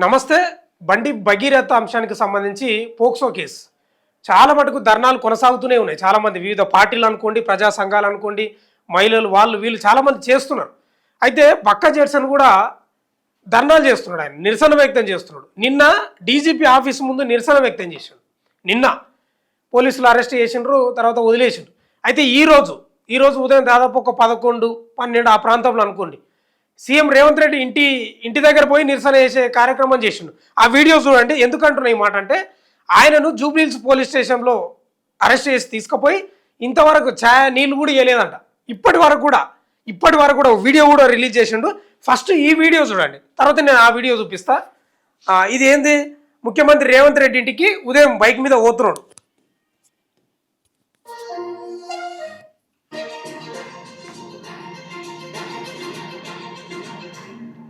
నమస్తే. బండి భగీరథ అంశానికి సంబంధించి పోక్సో కేసు చాలా మటుకు ధర్నాలు కొనసాగుతూనే ఉన్నాయి. చాలామంది వివిధ పార్టీలు అనుకోండి, ప్రజా సంఘాలు అనుకోండి, మహిళలు వాళ్ళు వీళ్ళు చాలామంది చేస్తున్నారు. అయితే పక్క జెడ్సన్ కూడా ధర్నాలు చేస్తున్నాడు, ఆయన నిరసన వ్యక్తం చేస్తున్నాడు. నిన్న డీజీపీ ఆఫీస్ ముందు నిరసన వ్యక్తం చేశాడు. నిన్న పోలీసులు అరెస్ట్ చేసిండ్రు, తర్వాత వదిలేసిండ్రు. అయితే ఈరోజు ఉదయం దాదాపు ఒక 11, 12 ఆ ప్రాంతంలో అనుకోండి, సీఎం రేవంత్ రెడ్డి ఇంటి దగ్గర పోయి నిరసన చేసే కార్యక్రమం చేసిండు. ఆ వీడియో చూడండి. ఎందుకంటున్నా ఈ మాట అంటే, ఆయనను జూబ్లీహిల్స్ పోలీస్ స్టేషన్లో అరెస్ట్ చేసి తీసుకుపోయి ఇంతవరకు నీళ్ళు కూడా ఇవ్వలేదంట. ఇప్పటి వరకు కూడా వీడియో కూడా రిలీజ్ చేసిండు. ఫస్ట్ ఈ వీడియో చూడండి, తర్వాత నేను ఆ వీడియో చూపిస్తా. ఇది ఏంది, ముఖ్యమంత్రి రేవంత్ రెడ్డి ఇంటికి ఉదయం బైక్ మీద పోతున్నాడు.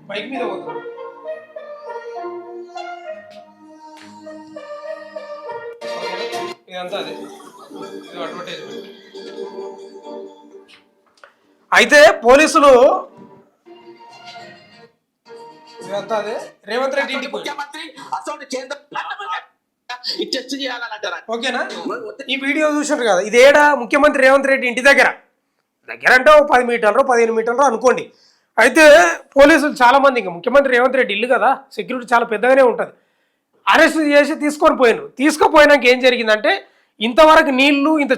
బైక్ మీద పోతున్నాడు. ఇదంతా అదే, ఇది అడ్వర్టైజ్మెంట్. అయితే పోలీసులు ఇదంతా అదే రేవంత్ రెడ్డి ఇంటికి ఓకేనా. ఈ వీడియో చూసినారు కదా, ఇది ఏడా ముఖ్యమంత్రి రేవంత్ రెడ్డి ఇంటి దగ్గర అంటే 10 మీటర్లు 15 మీటర్లు అనుకోండి. అయితే పోలీసులు చాలామంది, ఇంకా ముఖ్యమంత్రి రేవంత్ రెడ్డి ఇల్లు కదా, సెక్యూరిటీ చాలా పెద్దగానే ఉంటుంది, అరెస్ట్ చేసి తీసుకుపోయినాక ఏం జరిగిందంటే, ఇంతవరకు నీళ్లు ఇంత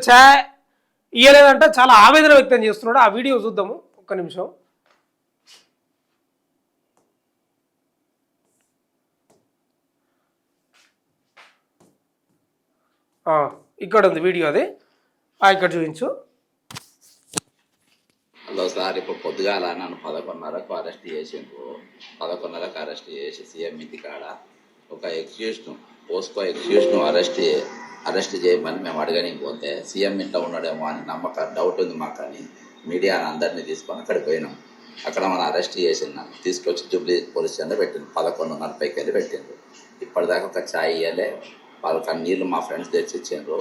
ఇయ్యలేదంట. చాలా ఆవేదన వ్యక్తం చేస్తున్నాడు. ఆ వీడియో చూద్దాము, ఒక్క నిమిషం. ఇక్కడ ఉంది వీడియో, అది ఇక్కడ చూపించు. హలో సార్, ఇప్పుడు పొద్దుగాల నన్ను 11:30కు అరెస్ట్ చేసిండ్రు. 11:30కు అరెస్ట్ చేసి సీఎం ఇంటి కాడ ఒక పోస్కో ఎక్స్క్యూజ్ను అరెస్ట్ చేయమని మేము అడగడానికి పోతే, సీఎం ఇంట్లో ఉన్నాడేమో అని డౌట్ ఉంది మాకు అని మీడియాని అందరినీ తీసుకొని అక్కడికి పోయినాం. అక్కడ మనం అరెస్ట్ చేసిండు, తీసుకొచ్చి జూబ్లీ పోలీస్ స్టేషన్లో పెట్టిండు. 11:30కి వెళ్ళి పెట్టిండ్రు. ఇప్పటిదాకా ఒక ఛాయ్ ఇవ్వలే, వాళ్ళకి నీళ్ళు మా ఫ్రెండ్స్ తెచ్చి ఇచ్చిండ్రు.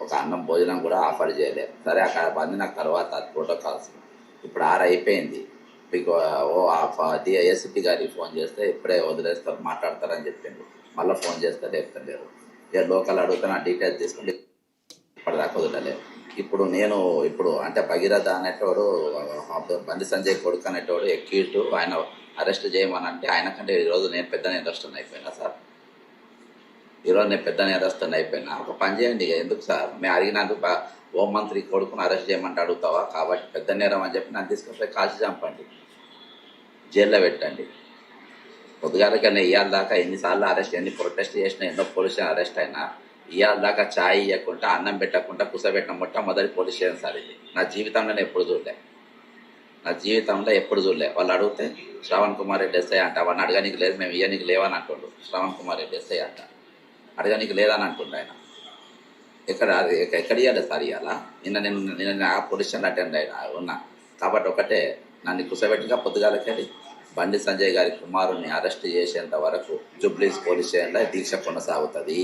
ఒక అన్నం భోజనం కూడా ఆఫర్ చేయలే. సరే అక్కడ బంది నాకు తర్వాత ప్రోటోకాల్స్. ఇప్పుడు 6 అయిపోయింది. మీకు ఏసీపీ గారికి ఫోన్ చేస్తే ఇప్పుడే వదిలేస్తారు, మాట్లాడతారని చెప్పిండ్రు. మళ్ళీ ఫోన్ చేస్తే చెప్తలేరు. ఇక లోకల్ అడుగుతున్న డీటెయిల్స్ తీసుకుంటే ఇప్పటిదాకా వదలలేదు. ఇప్పుడు అంటే భగీరథ అనేటోడు, బండి సంజయ్ కొడుకు అనేటోడు ఎక్యూజ్డ్, ఆయన అరెస్ట్ చేయమని అంటే, ఆయనకంటే ఈరోజు నేను పెద్ద నేరస్తుని అయిపోయినా సార్. ఈరోజు నేను పెద్ద నేరస్తుని అయిపోయినా. ఒక పని చేయండి, ఎందుకు సార్ మేము అడిగినందుకు హోంమంత్రి కొడుకును అరెస్ట్ చేయమంటే అడుగుతావా? కాబట్టి పెద్ద నేరం అని చెప్పి నన్ను తీసుకొని కాల్చి చంపండి, జైల్లో పెట్టండి. పొద్దుగాలకన్నా ఇవాళ దాకా ఎన్నిసార్లు అరెస్ట్, ఎన్ని ప్రొటెస్ట్ చేసినా, ఎన్నో పోలీసులు అరెస్ట్ అయినా, ఇవాళ దాకా ఛాయ్ ఇవ్వకుండా, అన్నం పెట్టకుండా కుసబెట్టిన మొట్టమొదటి పోలీస్ స్టేషన్ సార్ ఇది. నా జీవితంలో ఎప్పుడు చూడలే. వాళ్ళు అడిగితే శ్రవణ్ కుమార్ రెడ్డి ఎస్ఐ అంట, అవన్నీ అడగనికి లేదు, మేము ఇవ్వనికి లేవని అంటుండు. శ్రవణ్ కుమార్ రెడ్డి ఎస్ఐ అంట, అడగనికి లేదని అంటుండే ఆయన. ఎక్కడ ఇవ్వాలి సార్ ఇవాళ? నిన్న ఆ పోలీస్ స్టేషన్ అటెండ్ ఉన్నా కాబట్టి ఒకటే, నన్ను కుసబెట్టిగా పొద్దుగాలకెళ్ళి బండి సంజయ్ గారి కుమారుని అరెస్ట్ చేసేంత వరకు జూబ్లీహిల్స్ పోలీస్ స్టేషన్లో దీక్ష కొనసాగుతుంది.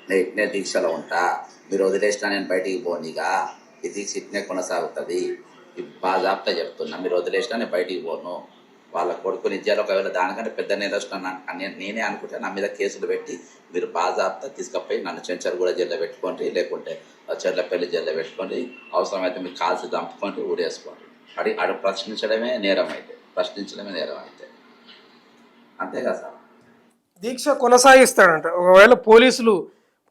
నేను ఇట్నే దీక్షలో ఉంటా, మీరు వదిలేసినా నేను బయటికి పోనీగా, ఈ దీక్ష ఇట్నే కొనసాగుతుంది. బాజాబ్తా చెప్తున్నా, మీరు వదిలేసినా నేను బయటికి పోను. వాళ్ళ కొడుకుని ఇచ్చారు, ఒకవేళ దానికంటే పెద్ద నేరస్తున్నా నేనే అనుకుంటే నా మీద కేసులు పెట్టి మీరు బాజాబ్తా తీసుకుపోయి నన్ను చెంచర్గూడ జైల్లో పెట్టుకోండి, లేకుంటే చెర్లపల్లి జైల్లో పెట్టుకోండి, అవసరమైతే మీకు కాల్సి దంపుకోండి, ఊడేసుకోండి. ప్రశ్నించడమే నేరం అయితే అంతే కదా సార్. దీక్ష కొనసాగిస్తాడంట. ఒకవేళ పోలీసులు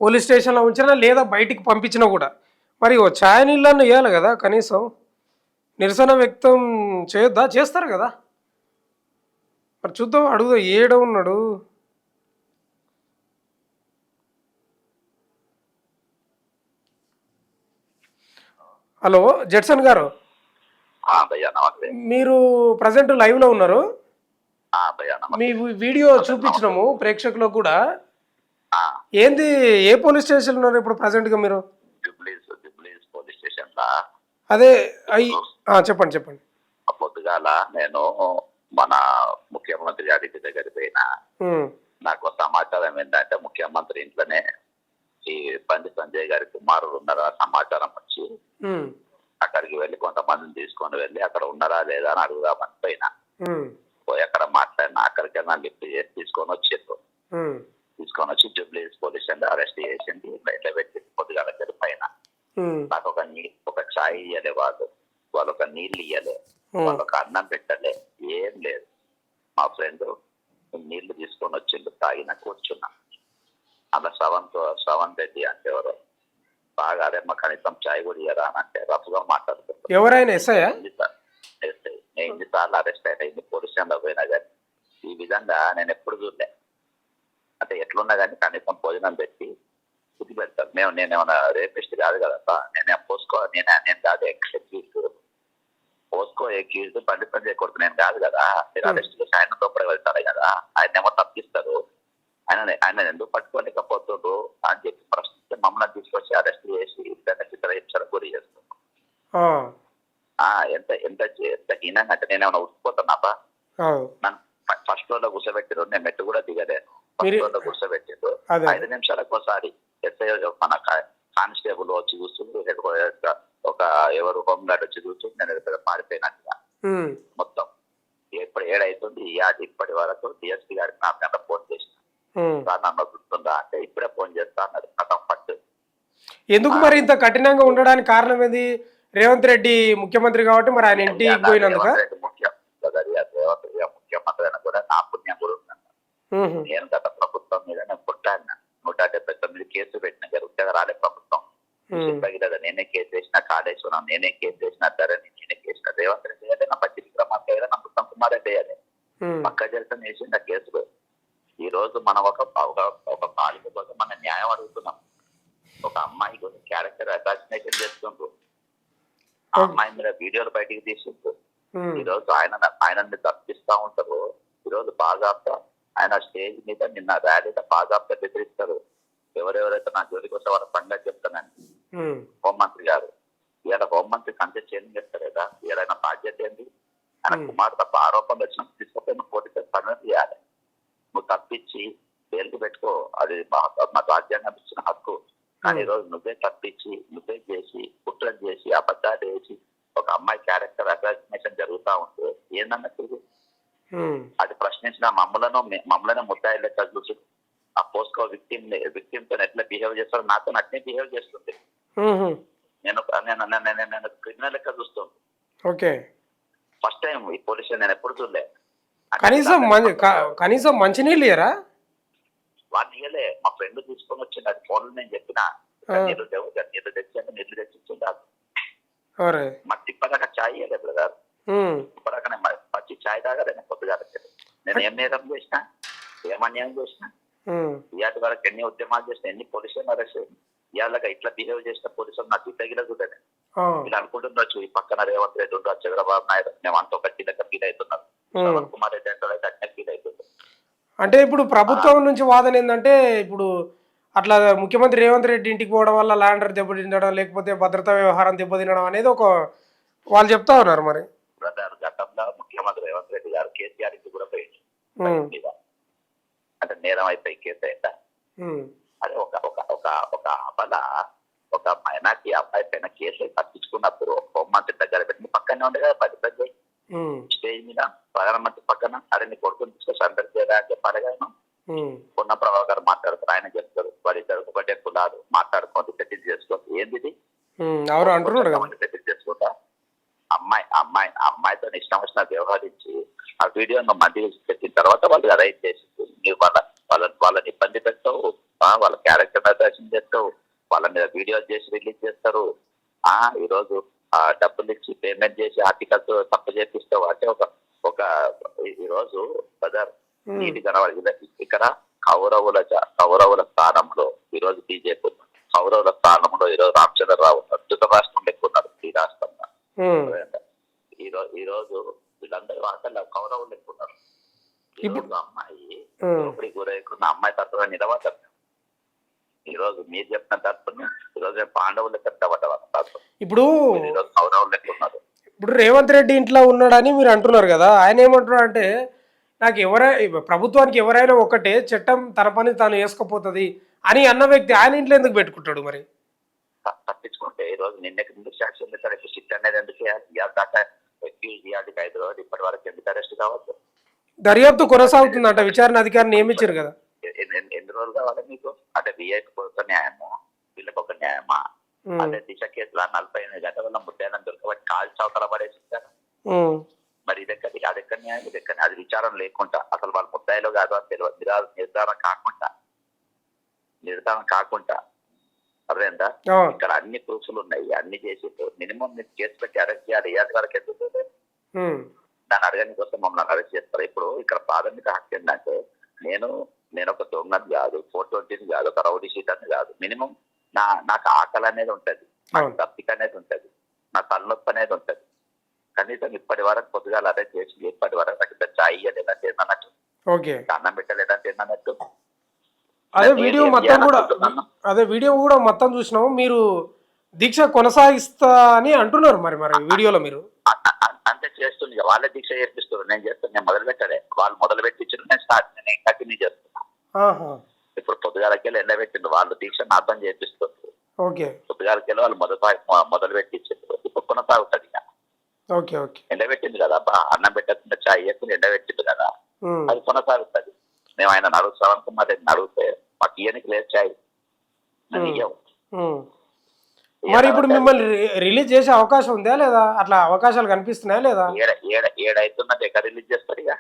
పోలీస్ స్టేషన్లో ఉంచినా లేదా బయటికి పంపించినా కూడా, మరి ఓ ఛాయ్ నీళ్ళను ఇవ్వాలి కదా, కనీసం నిరసన వ్యక్తం చేస్తారు కదా. మరి చూద్దాం, అడుగుదాం, ఏడ ఉన్నాడు. హలో జడ్సన్ గారు, మీరు ప్రజెంట్ లైవ్లో ఉన్నారు. మీ వీడియో చూపించినాము ప్రేక్షకులకు కూడా. ఏంది, ఏ పోలీస్ స్టేషన్ ఉన్నారు ఇప్పుడు ప్రజెంట్గా మీరు? Jubilee Hills police station. అదే చెప్పండి. పొద్దుగాల నేను మన ముఖ్యమంత్రి గారి దగ్గరికి పోయినా. నాకు సమాచారం ఏంటంటే, ముఖ్యమంత్రి ఇంట్లోనే ఈ బండి సంజయ్ గారి కుమారుడు ఉన్నారా సమాచారం వచ్చి, అక్కడికి వెళ్ళి కొంతమందిని తీసుకొని వెళ్ళి అక్కడ ఉన్నారా లేదా అని అడుగుదామని పోయినా. పోయి అక్కడ మాట్లాడినా, అక్కడికైనా లిఫ్ట్ చేసి తీసుకొని వచ్చారు. ఉమ్, తీసుకొని వచ్చి జూబ్లీస్ పోలీస్ స్టేషన్ అరెస్ట్ చేసింది. ఇట్లా పెట్టి పొద్దుగాల పైన ఉమ్, నాకు ఒక ఛాయ్ ఇయ్యలే, వాళ్ళు ఒక నీళ్ళు ఇయ్యలే, వాళ్ళు ఒక అన్నం పెట్టలే, ఏం లేదు. మా ఫ్రెండ్ నీళ్లు తీసుకొని వచ్చిండు, తాగిన కూర్చున్నా. అలా శ్రవణ్ రెడ్డి అంటే ఎవరు బాగా అదే మా కనీసం ఛాయ్ కూడా ఇయ్యరా అని అంటే రఫ్గా మాట్లాడుతున్నారు. ఎవరైనా ఎస్ఐ నేను ఎన్నిసార్లు అరెస్ట్ అయినా, ఇన్ని పోలీస్ స్టేషన్లో పోయినా కానీ ఈ విధంగా నేను ఎప్పుడు చూడలే. అంటే ఎట్లున్నా కానీ కనీసం భోజనం పెట్టి బుద్ధి పెడతారు. నేనేమన్నా రేపిస్ట్ కాదు కదప్ప, నేను కాదు ఎక్స్క్యూజ్ పోస్కో ఎక్యూజ్ బండి పని చేయకూడదు నేను కాదు కదా. మీరు అరెస్ట్ చేసి ఆయన లోపల వెళ్తారు కదా, ఆయన ఏమో తప్పిస్తారు, ఆయన ఎందుకు పట్టుకోలేకపోతుండ్రు అని చెప్పి ప్రశ్నిస్తే మమ్మల్ని తీసుకొచ్చి అరెస్ట్ చేసి చిత్రహింసలు గురి చేస్తారు. ఎంత ఎంత ఎంత హీనంగా అంటే నేనేమన్నా ఉడికిపోతున్నాపా. నన్ను ఫస్ట్ రోజులో కూర్చోబెట్టారు, నేను మెట్టు కూడా దిగలేను. ఫస్ట్ రోజులో కూర్చోబెట్టారు, 5 నిమిషాలకు ఒకసారి ఎస్ఐ మన కానిస్టేబుల్ వచ్చి చూస్తుండ్రు, ఒక ఎవరు హోమ్ గార్డ్ వచ్చి చూస్తుంటే నేను మారిపోయినట్టుగా మొత్తం. ఎప్పుడు 7 అవుతుంది ఇప్పటి వరకు డిఎస్పీ గారికి 4 గంటల ఫోన్ చేసిన, సార్ నన్ను వదులుతుందా అంటే ఇప్పుడే ఫోన్ చేస్తా అన్నారు. నాకు ఫస్ట్ ఎందుకు మరి ఇంత కఠినంగా ఉండడానికి కారణం ఏంది? రేవంత్ రెడ్డి ముఖ్యమంత్రి కాబట్టి మరి ఆయన ఇంటికి పోయినందుక? ముఖ్యమంత్రి అయినా కూడా నా పుణ్యం కూడా ఉన్నాను. నేను గత ప్రభుత్వం మీద నేను కొట్టాను. 179 కేసులు పెట్టిన ఉద్యోగ రాలే ప్రభుత్వం. నేనే కేసు వేసిన కాళేశ్వరం, నేనే కేసు వేసిన ధరణి, నేనే కేసిన రేవంత్ రెడ్డి అయ్యాలి, నా పచ్చి విక్రమార్క అయ్యాలి, నా ఉత్తమ్ కుమార్ రెడ్డి అయ్యాలి. పక్క జలసం వేసింది ఆ కేసులు. ఈ రోజు మనం ఒక బాలిక కోసం మన న్యాయం అడుగుతున్నాం. ఒక అమ్మాయి కోసం క్యారెక్టర్ అసాసినేషన్ చేస్తుండ్రు, ఆ అమ్మాయి మీద వీడియోలు బయటికి తీసుకుంటూ ఈ రోజు ఆయనని తప్పిస్తా ఉంటారు. ఈ రోజు బాజాప్తా ఆయన స్టేజ్ మీద నిన్న ర్యాలీలో బాజాప్తా బెదిరిస్తారు. ఎవరెవరైతే నా జోలికి వస్తే వాళ్ళ పండుగ చెప్తానండి హోంమంత్రి గారు. ఇవాళ హోంమంత్రికి అంతే చేంజ్ చేస్తారు కదా, ఏదైనా బాధ్యత ఏంటి? ఆయన కుమార్ తప్ప ఆరోపణలు వచ్చినప్పుడు తీసుకుపోయిన పోటీ పనులు చేయాలి. నువ్వు తప్పించి బెయిల్కి పెట్టుకో, అది మా రాజ్యాంగం ఇచ్చిన హక్కు. కానీ ఈ రోజు నువ్వే తప్పించి, నువ్వే చేసి, కుట్రలు చేసి, అబద్ధాలు వేసి ఒక అమ్మాయి క్యారెక్టర్ అసాసినేషన్ జరుగుతా ఉంటే ఏందన్నట్టు అది ప్రశ్నించిన మమ్మల్ని ముద్దాయి లెక్క చూసి ఆ పోస్కో విక్టిమ్ తో ఎట్లా బిహేవ్ చేస్తారో నాతో అట్నే బిహేవ్ చేస్తుంది. నేను క్రిమినల్ లెక్క చూస్తుంది. ఫస్ట్ టైం ఈ పోలీస్ నేను ఎప్పుడు చూడలే. కనీసం మంచినీళ్ళు ఇయ్యరా? వాడిని ఇయ్యలే. మా ఫ్రెండ్ తీసుకొని వచ్చింది, అది ఫోన్లో నేను చెప్పిన నీళ్ళు తెచ్చి నీళ్లు తెచ్చిచ్చింది. మాకు తిప్పదాకా ఛాయ్ ఇయ్యలేదు బ్రదర్. తిప్పదాకా మంచి ఛాయ్ తాగలే నేను పొద్దుగా. నేను ఏం నేరం చేసినా, ఏమన్యాయం చేసినా, ఇవాటి వరకు ఎన్ని ఉద్యమాలు చేసినా, ఎన్ని పోలీసులు అరెస్ట్ ఇవాళ ఇట్లా బిహేవ్ చేసిన పోలీసులు నాకు ఇద్దగిలా చూడలేదు. వీళ్ళు అనుకుంటుండొచ్చు ఈ పక్కన రేవంత్ రెడ్డి ఉంటారు, చంద్రబాబు నాయుడు మేము అంత ఒక దగ్గర ఫీల్ అవుతున్నారు, శ్రవణ్ కుమార్ రెడ్డి అంటే అట్నే ఫీల్ అవుతుంది. అంటే ఇప్పుడు ప్రభుత్వం నుంచి వాదన ఏంటంటే, ఇప్పుడు అట్లా ముఖ్యమంత్రి రేవంత్ రెడ్డి ఇంటికి పోవడం వల్ల ల్యాండర్ దెబ్బతినడం, లేకపోతే భద్రతా వ్యవహారం దెబ్బతినడం అనేది ఒక వాళ్ళు చెప్తా ఉన్నారు. మరి గతంలో ముఖ్యమంత్రి రేవంత్ రెడ్డి గారు కేసీఆర్ ఇంటికి కూడా పోయింది. అంటే నేరం అయిపోయి కేసు అయిందా? అదే ఒక అబల ఒక మైనార్టీ అబ్బాయి పైన కేసు తప్పించుకున్నప్పుడు హోంమంత్రి దగ్గర పెట్టి పక్కనే ఉండే కదా 10 స్టేజ్ మీద ప్రధానమంత్రి పక్కన, అరే నీ కొడుకుని తీసుకొచ్చి అందరు చేయాలి అని చెప్పాలి కదా. పొన్న ప్రభాకర్ గారు మాట్లాడతారు, ఆయన చెప్తారు వాళ్ళిద్దరు ఒకటే కులాలు మాట్లాడుకోండి, సెటిల్ చేసుకోండి. ఏంది సెటిల్ చేసుకుంటా అమ్మాయితో ఇష్టం వచ్చిన వ్యవహరించి ఆ వీడియోను మధ్య పెట్టిన తర్వాత వాళ్ళు అరైజ్ చేసి వాళ్ళని ఇబ్బంది పెడతావు, వాళ్ళ క్యారెక్టర్ అట్రాక్షన్ చేస్తావు, వాళ్ళ మీద వీడియో చేసి రిలీజ్ చేస్తారు. ఈరోజు డబ్బులు ఇచ్చి పేమెంట్ చేసి ఆర్టికల్స్ తప్పు చేపిస్తావు. అంటే ఒక ఈరోజు బజార్ నీటి కనబడి ఇక్కడ కౌరవుల స్థానంలో ఈరోజు బీజేపీ, కౌరవుల స్థానంలో ఈరోజు రామచంద్రరావు అద్భుత రాష్ట్రం ఎక్కున్నారు ఈ రాష్ట్రంలో. ఈరోజు వీళ్ళందరూ అసలు కౌరవులు ఎక్కున్నారు. ఇప్పుడు అమ్మాయి ఒకటి గురైకున్న అమ్మాయి తరఫున నిలబడ్డారు. ఈరోజు మీరు చెప్పిన తరఫున ఈరోజు పాండవులు లెక్క ఇప్పుడు కౌరవులు లెక్క ఉన్నారు. ఇప్పుడు రేవంత్ రెడ్డి ఇంట్లో ఉన్నాడని మీరు అంటున్నారు కదా, ఆయన ఏమంటున్నారు అంటే నాకు ప్రభుత్వానికి ఎవరైనా ఒకటే, చట్టం తన పని తాను వేసుకపోతుంది అని అన్న వ్యక్తి ఆయన ఇంట్లో ఎందుకు పెట్టుకుంటాడు? మరి తప్పించుకుంటే ఈరోజు నిన్న సాక్ష్యం చేస్తారు. ఇప్పుడు సిట్ అనేది ఎందుకు దాకా ఇవాళకి 5 రోజులు ఇప్పటి వరకు ఎందుకు అరెస్ట్ కావచ్చు? దర్యాప్తు కొనసాగుతుందంట, విచారణ అధికారిని నియమించారు కదా. ఒక న్యాయము, వీళ్ళకి ఒక న్యాయమా? ఉమ్, అదే దిశ కేసులో 48 గంటల ముద్దాయిలను దొరకబట్టి కాల్ చౌకల పడేసిస్తారు. ఉమ్, మరి అది ఎక్కడ న్యాయం, ఇది ఎక్కడ? అది విచారం లేకుండా అసలు వాళ్ళు ముద్దాయిలో కాదు అని తెలియదు, నిర్ధారణ కాకుండా అర్థమైందా? అవును. ఇక్కడ అన్ని ప్రూఫ్లు ఉన్నాయి, అన్ని చేసి మినిమం మీరు కేసు పెట్టి అరెస్ట్ చేయాలి. ఇవాళ వరకు ఎందుకు ఉమ్, దాన్ని అడగని కోసం మమ్మల్ని అరెస్ట్ చేస్తారు. ఇప్పుడు ఇక్కడ ప్రాథమిక హక్కు ఏంటంటే నేను ఒక దొంగని కాదు, 420 కాదు, ఒక రౌడీ షీటర్ని కాదు. మినిమం నాకు ఆకలి అనేది ఉంటది, నాకు తప్పిక అనేది ఉంటది, నా తలనొప్పి అనేది ఉంటది. కనీసం ఇప్పటి వరకు పొద్దుగాల అరెస్ట్ చేసి ఇప్పటి వరకు నాకు ఇంత చాయ్ లేదంటే ఏంటన్నట్టు, ఓకే. అన్నం పెట్టలేదంటే ఏంటన్నట్టు. అదే వీడియో కూడా మొత్తం చూసినాము. మీరు దీక్ష కొనసాగిస్తా అని అంటున్నారు మరి వీడియోలో మీరు. అంతే చేస్తుంది, వాళ్ళే దీక్ష చేపిస్తున్నారు. నేను చేస్తాను, నేను మొదలు పెట్టలే, వాళ్ళు మొదలు పెట్టించారు, నేను కంటిన్యూ చేస్తున్నా. ఇప్పుడు పొద్దుగాలకెళ్ళి ఎండబెట్టిండు, వాళ్ళు దీక్ష నాతో చేపిస్తారు. పొద్దుగాలకెళ్ళి వాళ్ళు మొదలు పెట్టించారు, ఇప్పుడు కొనసాగుతుంది. Okay okay. ఎండబెట్టింది కదా అబ్బా, అన్నం పెట్టకుండా చాయ్ వేసుకుని ఎండబెట్టింది కదా, అది కొనసాగుతుంది. మేము ఆయన అడుగుతాం అనుకున్నది, అడిగితే మాకు ఇయ్యనికి లేదు చాయ్, మరి ఇప్పుడు మిమ్మల్ని రిలీజ్ చేసే అవకాశం ఉందా లేదా? అట్లా అవకాశాలు కనిపిస్తున్నాయా లేదా? ఏడైతున్నది ఎక్కడ రిలీజ్ చేస్తారు ఇక.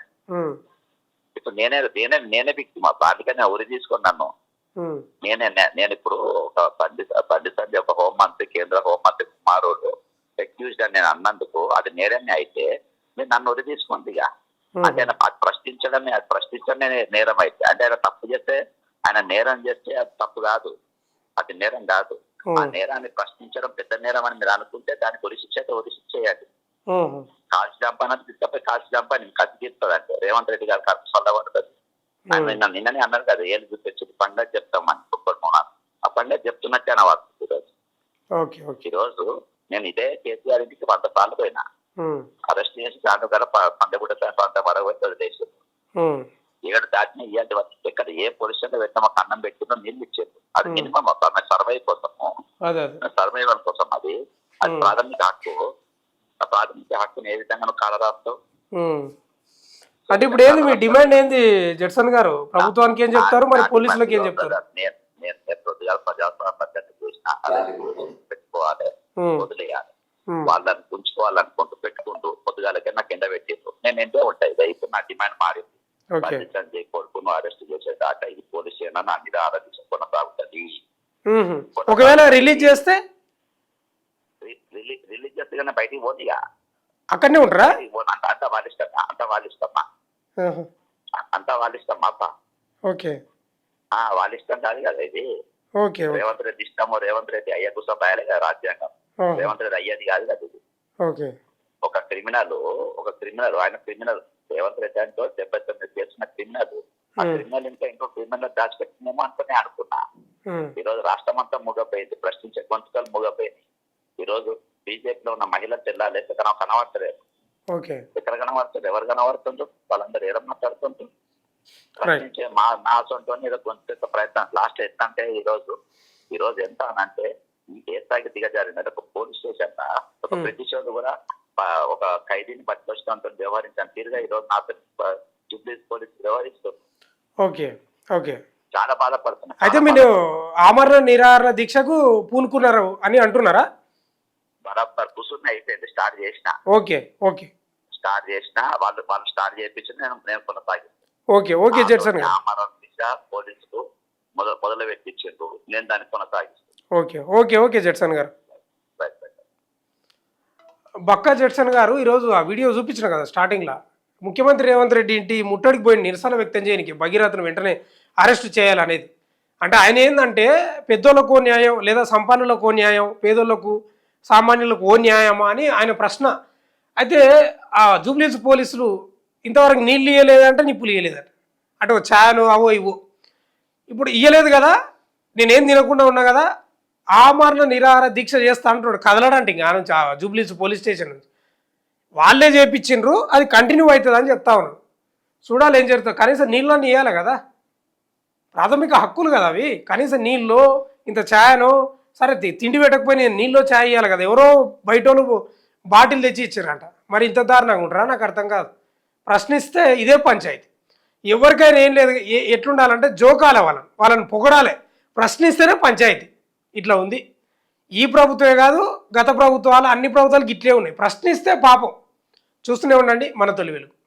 ఇప్పుడు నేనే విక్టిమ్, అందుకని ఉరి తీసుకున్నాను. నేను ఇప్పుడు ఒక పండిత ఒక హోంమంత్రి, కేంద్ర హోంమంత్రి కుమారుడు అక్యూజ్డ్ అని నేను అన్నందుకు అది నేరమే అయితే నేను నన్ను ఉరి తీసుకోండి ఇక. అంటే ఆయన అది ప్రశ్నించడమే నేరం అయితే, అంటే ఆయన తప్పు చేస్తే, ఆయన నేరం చేస్తే అది తప్పు కాదు, అది నేరం కాదు. ఆ నేరాన్ని ప్రశ్నించడం పెద్ద నేరం అని మీరు అనుకుంటే దానికి ఉరి శిక్ష అయితే ఉరి శిక్ష చేయాలి. కాల్చి చంపానని తీసుకపోయి కాల్చి చంపాని కత్తి తీస్తుంది అంటే రేవంత్ రెడ్డి గారు కరెక్ట్ చల్లబడుతుంది. ఆయన నిన్ననే అన్నారు కదా, ఏళ్ళు చూపించి పండుగ చెప్తామని ఆ పండుగ చెప్తున్నట్టే అనవచ్చు ఈరోజు. ఈరోజు నేను ఇదే కేసీఆర్ ఇంటికి 100 సార్లు పోయినా, అరెస్ట్ చేసి దాని కదా పండగుడ్డ ప్రాంతం వరకు వదిలేసారు. 7 దాటిన ఇలాంటి వచ్చి ఎక్కడ ఏ పొజిషన్ లో పెట్టినా మాకు అన్నం పెట్టినా నీళ్ళు ఇచ్చారు. అది మినిమం సర్వై కోసము, సర్వైవల్ కోసం. అది ప్రాథమిక హక్కు. ఆ ప్రాథమిక హక్కుని ఏ విధంగా నువ్వు కాలరాస్తావు? అంటే ఇప్పుడు ఏంది మీ డిమాండ్ ఏంది జడ్సన్ గారు? ప్రభుత్వానికి ఏం చెప్తారు, మరి పోలీసులకు ఏం చెప్తారు? నేను పొద్దుగాల ప్రజాస్వామ్యం చేసిన పెట్టుకోవాలి, వదిలేయాలి. వాళ్ళని ఉంచుకోవాలనుకుంటూ పెట్టుకుంటూ పొద్దుగాలకే నాకు ఎండ పెట్టేది. నేను ఎంతో ఉంటాయి. ఇప్పుడు నా డిమాండ్ మారింది. సంజయ్ కొడుకును అరెస్ట్ చేసే దాకా ఇది పోలీస్ స్టేషన్ నా మీద ఆరాధించ కొనసాగుతుంది. ఒకవేళ రిలీజ్ చేస్తే కానీ బయటికి పోతుందిగా, అక్కడనే ఉంటారా? అంతా వాళ్ళ ఇష్టమా, అంతా వాళ్ళ ఇష్టం అప్ప. వాళ్ళ ఇష్టం కాదు కదా ఇది. రేవంత్ రెడ్డి ఇష్టము, రేవంత్ రెడ్డి అయ్య కోసం రాయాలి కదా రాజ్యాంగం. రేవంత్ రెడ్డి అయ్యేది కాదు కదా ఇది. ఒక క్రిమినల్ ఆయన క్రిమినల్. రేవంత్ రెడ్డి అంటే 79 చేసిన క్రిమినల్. ఆ క్రిమినల్ ఇంకో క్రిమినల్ దాచిపెట్టినేమో అనుకుని అనుకున్నా. ఈరోజు రాష్ట్రం అంతా మూగపోయింది, ప్రశ్నించే గొంతుకలు మూగపోయింది. ఈరోజు బీజేపీలో ఉన్న మహిళలు తెల్లాలి ఎక్కడ కనబడతలేదు. ఎక్కడ కనబడుతుంది? ఎవరు కనబడుతుండ్రు? వాళ్ళందరూ ఏదో మాట్లాడుతుంటారు. ప్రశ్నించే నా సొంత గొంతు ప్రయత్నం లాస్ట్ ఎట్లా అంటే ఈరోజు ఎంత అంటే ఏ స్థాయికి దిగజారిందంటే ఒక పోలీస్ స్టేషన్ ఒక బ్రిటిష్ వాళ్ళు కూడా ఒక ఖైదీని పట్టుకొచ్చినంత వ్యవహరించాను తీరుగా ఈరోజు నా జూబ్లీస్ పోలీసు వ్యవహరిస్తుంది. చాలా బాధపడుతున్నారు. అయితే మీరు ఆమరణ నిరాహార దీక్షకు పూనుకున్నారు అని అంటున్నారా? బరాబర్ కూర్చుని అయిపోయింది. స్టార్ట్ చేసిన వాళ్ళు స్టార్ట్ చేయించి నేను కొనసాగిస్తాను. జడ్సన్ గారు ఆమరణ దీక్ష పోలీసులు మొదలు పెట్టించారు, నేను దాన్ని కొనసాగిస్తాను. ఓకే జడ్సన్ గారు. బక్కా జడ్సన్ గారు ఈరోజు ఆ వీడియో చూపించిన కదా స్టార్టింగ్లో, ముఖ్యమంత్రి రేవంత్ రెడ్డి ఇంటి ముట్టడికి పోయి నిరసన వ్యక్తం చేయడానికి భగీరథను వెంటనే అరెస్ట్ చేయాలనేది. అంటే ఆయన ఏంటంటే పెద్దోళ్ళకు ఓ న్యాయం లేదా సంపన్నులకు ఓ న్యాయం, పేదోళ్లకు సామాన్యులకు ఓ న్యాయమా అని ఆయన ప్రశ్న. అయితే ఆ జూబ్లీహిల్స్ పోలీసులు ఇంతవరకు నీళ్ళు ఇవ్వలేదంటే నిప్పులు ఇవ్వలేదంట, అంటే ఛాయను అవో ఇవో. ఇప్పుడు ఇవ్వలేదు కదా, నేనేం తినకుండా ఉన్నా కదా, ఆమరణ నిరాహార దీక్ష చేస్తా అంటున్నాడు. కదలడంటే ఇంకా నుంచి ఆ జూబ్లీహిల్స్ పోలీస్ స్టేషన్ నుంచి వాళ్ళే చేయించిండ్రు, అది కంటిన్యూ అవుతుంది అని చెప్తా ఉన్నాను. చూడాలి ఏం జరుగుతుంది. కనీసం నీళ్ళని ఇవ్వాలి కదా, ప్రాథమిక హక్కులు కదా అవి. కనీసం నీళ్ళు ఇంత ఛాయను సరే తిండి పెట్టకపోయి నేను నీళ్ళు ఛాయ్ ఇవ్వాలి కదా. ఎవరో బయట బాటిల్ తెచ్చి ఇచ్చారంట, మరి ఇంత దారుణంగా ఉంటారా? నాకు అర్థం కాదు. ప్రశ్నిస్తే ఇదే పంచాయతీ. ఎవరికైనా ఏం లేదు, ఎట్లుండాలంటే జోకాలి, వాళ్ళని పొగడాలి. ప్రశ్నిస్తేనే పంచాయతీ. ఇట్లా ఉంది. ఈ ప్రభుత్వమే కాదు, గత ప్రభుత్వాలు అన్ని ప్రభుత్వాలు ఇట్లే ఉన్నాయి. ప్రశ్నిస్తే పాపం. చూస్తూనే ఉండండి మన తొలి వెలుగు.